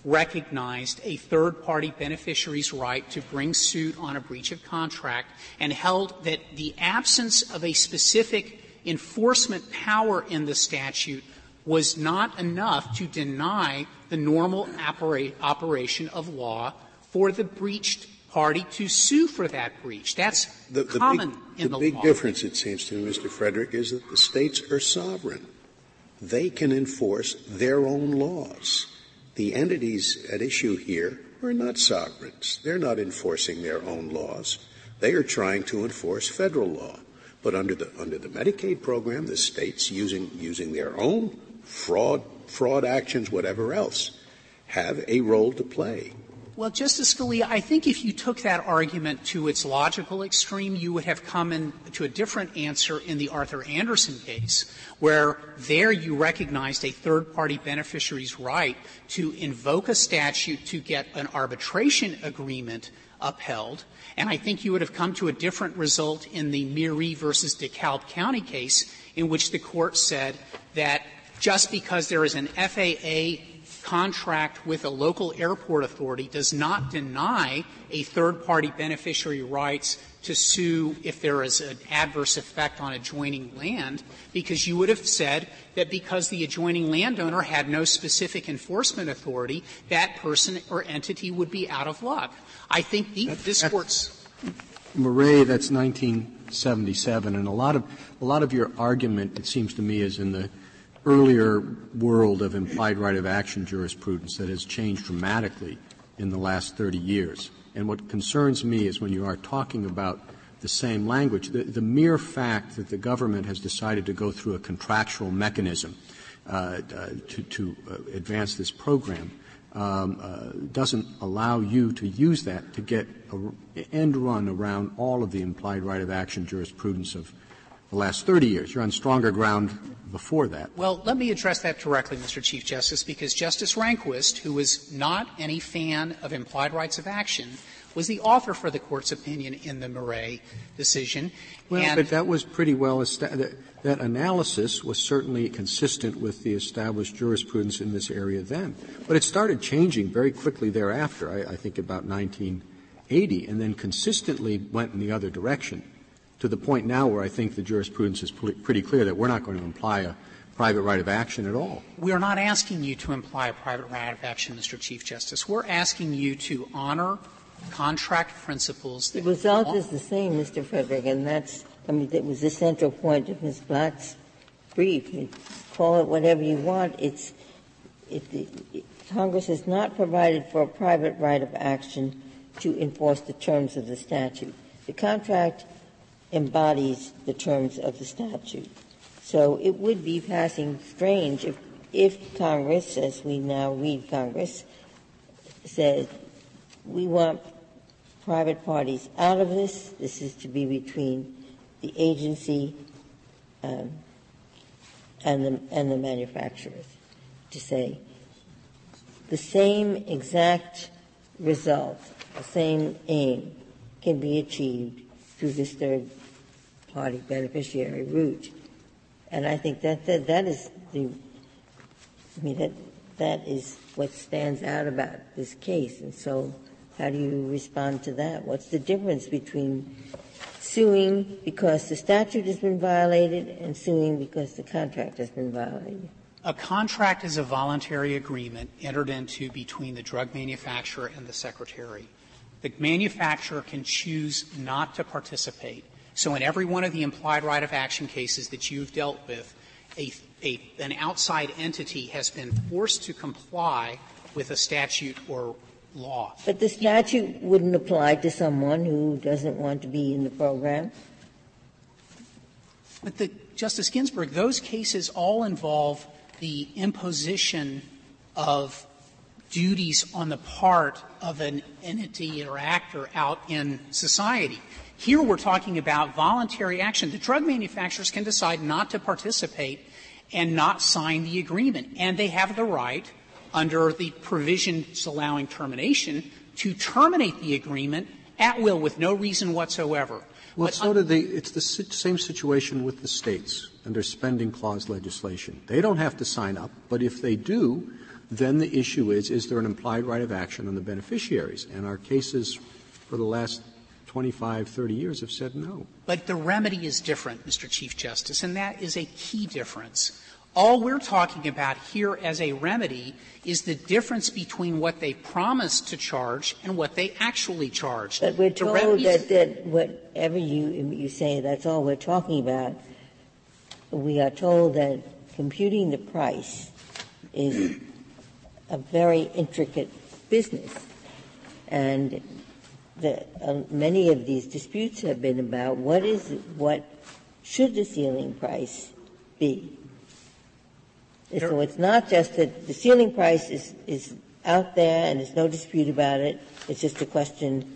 recognized a third-party beneficiary's right to bring suit on a breach of contract and held that the absence of a specific enforcement power in the statute was not enough to deny the normal operation of law for the breached party to sue for that breach. That's common in the law. The big difference, it seems to me, Mr. Frederick, is that the states are sovereign. They can enforce their own laws. The entities at issue here are not sovereigns. They're not enforcing their own laws. They are trying to enforce federal law. But under the Medicaid program, the states using their own fraud actions, whatever else, have a role to play. Well, Justice Scalia, I think if you took that argument to its logical extreme, you would have come to a different answer in the Arthur Anderson case, where there you recognized a third-party beneficiary's right to invoke a statute to get an arbitration agreement upheld. And I think you would have come to a different result in the Meary versus DeKalb County case, in which the Court said that just because there is an FAA contract with a local airport authority does not deny a third-party beneficiary rights to sue if there is an adverse effect on adjoining land, because you would have said that because the adjoining landowner had no specific enforcement authority, that person or entity would be out of luck. I think this Court's Murray, that's 1977, and a lot of your argument, it seems to me, is in the earlier world of implied right of action jurisprudence that has changed dramatically in the last 30 years. And what concerns me is when you are talking about the same language, the mere fact that the government has decided to go through a contractual mechanism to advance this program doesn't allow you to use that to get an end run around all of the implied right of action jurisprudence of the last 30 years. You're on stronger ground before that. Well, let me address that directly, Mr. Chief Justice, because Justice Rehnquist, who was not any fan of implied rights of action, was the author for the Court's opinion in the Murray decision. Well, but that was pretty well established. That analysis was certainly consistent with the established jurisprudence in this area then. But it started changing very quickly thereafter, I think about 1980, and then consistently went in the other direction, to the point now where I think the jurisprudence is pretty clear that we're not going to imply a private right of action at all. We are not asking you to imply a private right of action, Mr. Chief Justice. We're asking you to honor contract principles. The result is the same, Mr. Frederick, and that was the central point of Ms. Black's brief. You call it whatever you want. Congress has not provided for a private right of action to enforce the terms of the statute. The contract embodies the terms of the statute. So it would be passing strange if Congress, as we now read Congress, said, we want private parties out of this. This is to be between the agency and the manufacturers, to say the same exact result, the same aim can be achieved through this third-party beneficiary route. And I think that is that is what stands out about this case. And so how do you respond to that? What's the difference between suing because the statute has been violated and suing because the contract has been violated? A contract is a voluntary agreement entered into between the drug manufacturer and the secretary. The manufacturer can choose not to participate. So in every one of the implied right of action cases that you've dealt with, an outside entity has been forced to comply with a statute or law. But the statute wouldn't apply to someone who doesn't want to be in the program? But Justice Ginsburg, those cases all involve the imposition of duties on the part of an entity or actor out in society. Here we're talking about voluntary action. The drug manufacturers can decide not to participate and not sign the agreement, and they have the right, under the provisions allowing termination, to terminate the agreement at will with no reason whatsoever. Well, it's the same situation with the states under spending clause legislation. They don't have to sign up, but if they do, then the issue is there an implied right of action on the beneficiaries? And our cases for the last 25, 30 years have said no. But the remedy is different, Mr. Chief Justice, and that is a key difference. All we're talking about here as a remedy is the difference between what they promised to charge and what they actually charged. But we're told that whatever you say, that's all we're talking about. We are told that computing the price is a very intricate business, and many of these disputes have been about what should the ceiling price be. So it's not just that the ceiling price is out there and there's no dispute about it. It's just a question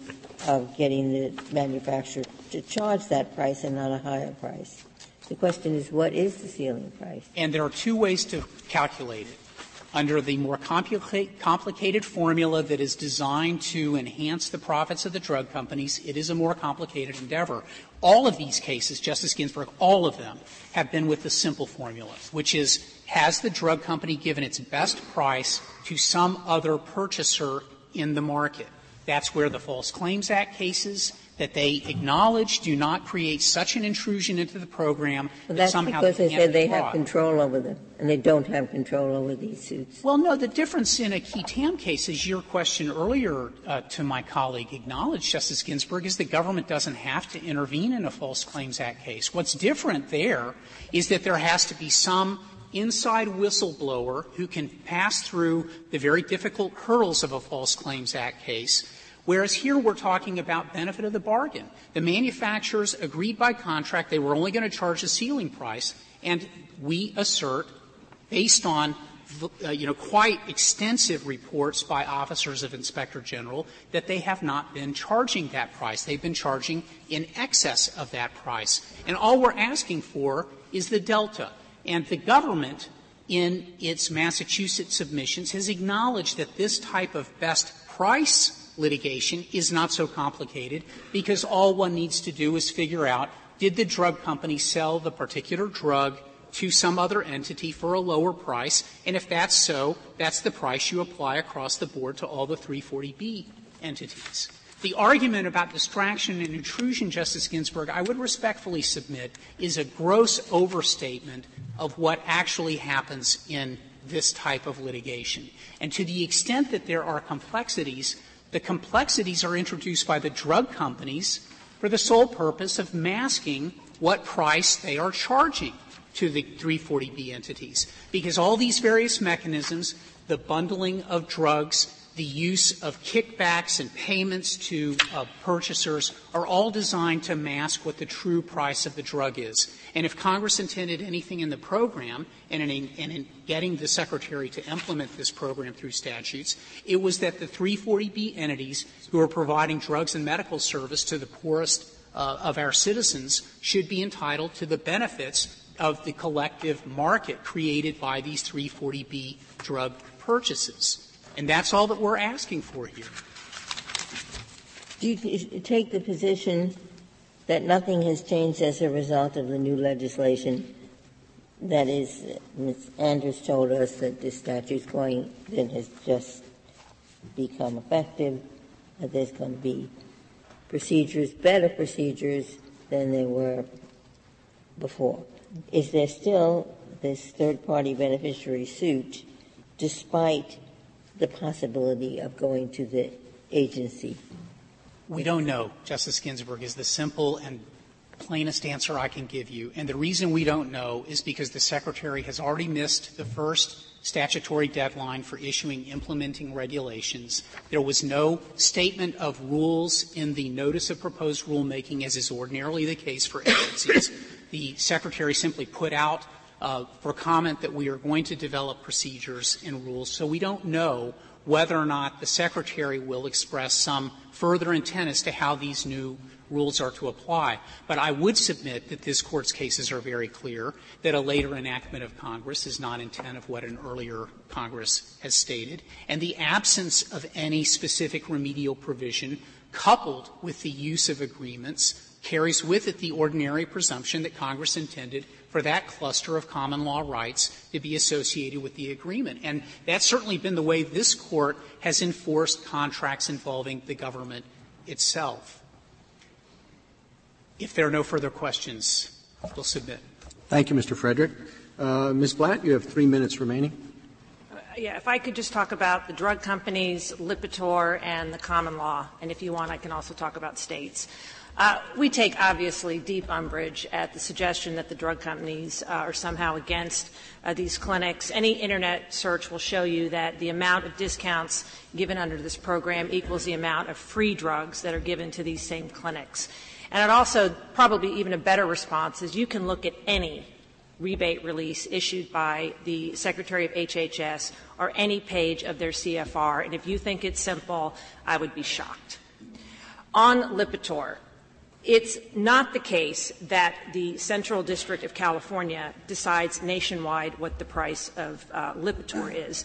of getting the manufacturer to charge that price and not a higher price. The question is, what is the ceiling price? And there are two ways to calculate it. Under the more complicated formula that is designed to enhance the profits of the drug companies, it is a more complicated endeavor. All of these cases, Justice Ginsburg, all of them have been with the simple formula, which is, has the drug company given its best price to some other purchaser in the market? That's where the False Claims Act cases that they acknowledge do not create such an intrusion into the program that somehow that's because they said they have control over them, and they don't have control over these suits. Well, no, the difference in a key TAM case, as your question earlier to my colleague acknowledged, Justice Ginsburg, is the government doesn't have to intervene in a False Claims Act case. What's different there is that there has to be some inside whistleblower who can pass through the very difficult hurdles of a False Claims Act case, whereas here we're talking about benefit of the bargain. The manufacturers agreed by contract they were only going to charge a ceiling price, and we assert, based on quite extensive reports by officers of Inspector General, that they have not been charging that price. They've been charging in excess of that price. And all we're asking for is the delta. And the government, in its Massachusetts submissions, has acknowledged that this type of best price litigation is not so complicated, because all one needs to do is figure out, did the drug company sell the particular drug to some other entity for a lower price? And if that's so, that's the price you apply across the board to all the 340B entities. The argument about distraction and intrusion, Justice Ginsburg, I would respectfully submit, is a gross overstatement of what actually happens in this type of litigation. And to the extent that there are complexities, the complexities are introduced by the drug companies for the sole purpose of masking what price they are charging to the 340B entities. Because all these various mechanisms, the bundling of drugs, the use of kickbacks and payments to purchasers, are all designed to mask what the true price of the drug is. And if Congress intended anything in the program, and in getting the Secretary to implement this program through statutes, it was that the 340B entities who are providing drugs and medical service to the poorest of our citizens should be entitled to the benefits of the collective market created by these 340B drug purchases. And that's all that we're asking for here. Do you take the position that nothing has changed as a result of the new legislation? That is, Ms. Andrews told us that this statute has just become effective, that there's going to be better procedures than there were before. Is there still this third-party beneficiary suit, despite the possibility of going to the agency? We don't know, Justice Ginsburg, is the simple and plainest answer I can give you. And the reason we don't know is because the Secretary has already missed the first statutory deadline for issuing implementing regulations. There was no statement of rules in the notice of proposed rulemaking, as is ordinarily the case for agencies. The Secretary simply put out for comment that we are going to develop procedures and rules, so we don't know whether or not the Secretary will express some further intent as to how these new rules are to apply. But I would submit that this Court's cases are very clear, that a later enactment of Congress is not intent of what an earlier Congress has stated, and the absence of any specific remedial provision coupled with the use of agreements carries with it the ordinary presumption that Congress intended for that cluster of common law rights to be associated with the agreement. And that's certainly been the way this Court has enforced contracts involving the government itself. If there are no further questions, we'll submit. Thank you, Mr. Frederick. Ms. Blatt, you have 3 minutes remaining. Yeah, if I could just talk about the drug companies, Lipitor, and the common law, and if you want, I can also talk about states. We take, obviously, deep umbrage at the suggestion that the drug companies are somehow against these clinics. Any Internet search will show you that the amount of discounts given under this program equals the amount of free drugs that are given to these same clinics. And it also, probably even a better response, is you can look at any rebate release issued by the Secretary of HHS or any page of their CFR, and if you think it's simple, I would be shocked. On Lipitor, it's not the case that the Central District of California decides nationwide what the price of Lipitor is.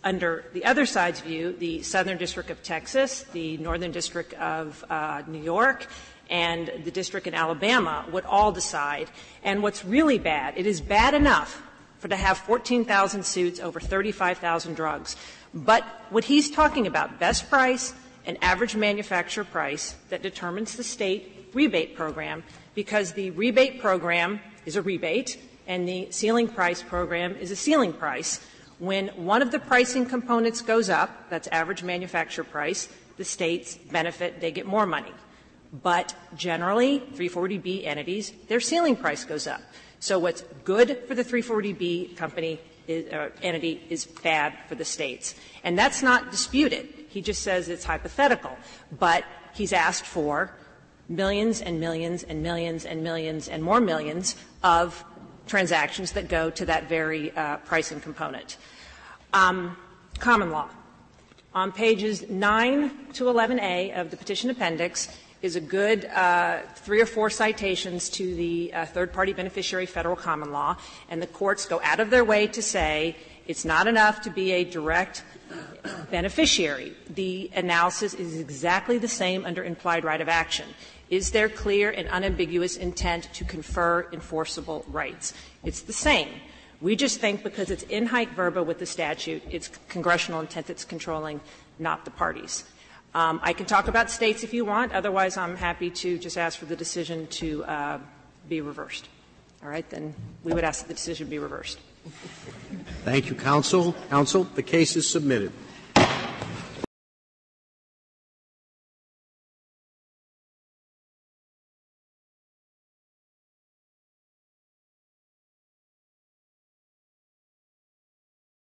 Under the other side's view, the Southern District of Texas, the Northern District of New York, and the district in Alabama would all decide. And what's really bad, it is bad enough to have 14,000 suits over 35,000 drugs. But what he's talking about, best price and average manufacturer price, that determines the state rebate program, because the rebate program is a rebate and the ceiling price program is a ceiling price. When one of the pricing components goes up, that's average manufacturer price, the states benefit, they get more money. But generally, 340B entities, their ceiling price goes up. So what's good for the 340B company entity is bad for the states. And that's not disputed. He just says it's hypothetical. But he's asked for millions and millions and millions and millions and more millions of transactions that go to that very pricing component. Common law. On pages 9 to 11A of the petition appendix is a good 3 or 4 citations to the third-party beneficiary federal common law, and the courts go out of their way to say it's not enough to be a direct beneficiary. The analysis is exactly the same under implied right of action. Is there clear and unambiguous intent to confer enforceable rights? It's the same. We just think because it's in haec verba with the statute, it's congressional intent that's controlling, not the parties. I can talk about states if you want. Otherwise, I'm happy to just ask for the decision to be reversed. All right, then we would ask that the decision be reversed. Thank you, counsel. Counsel, the case is submitted.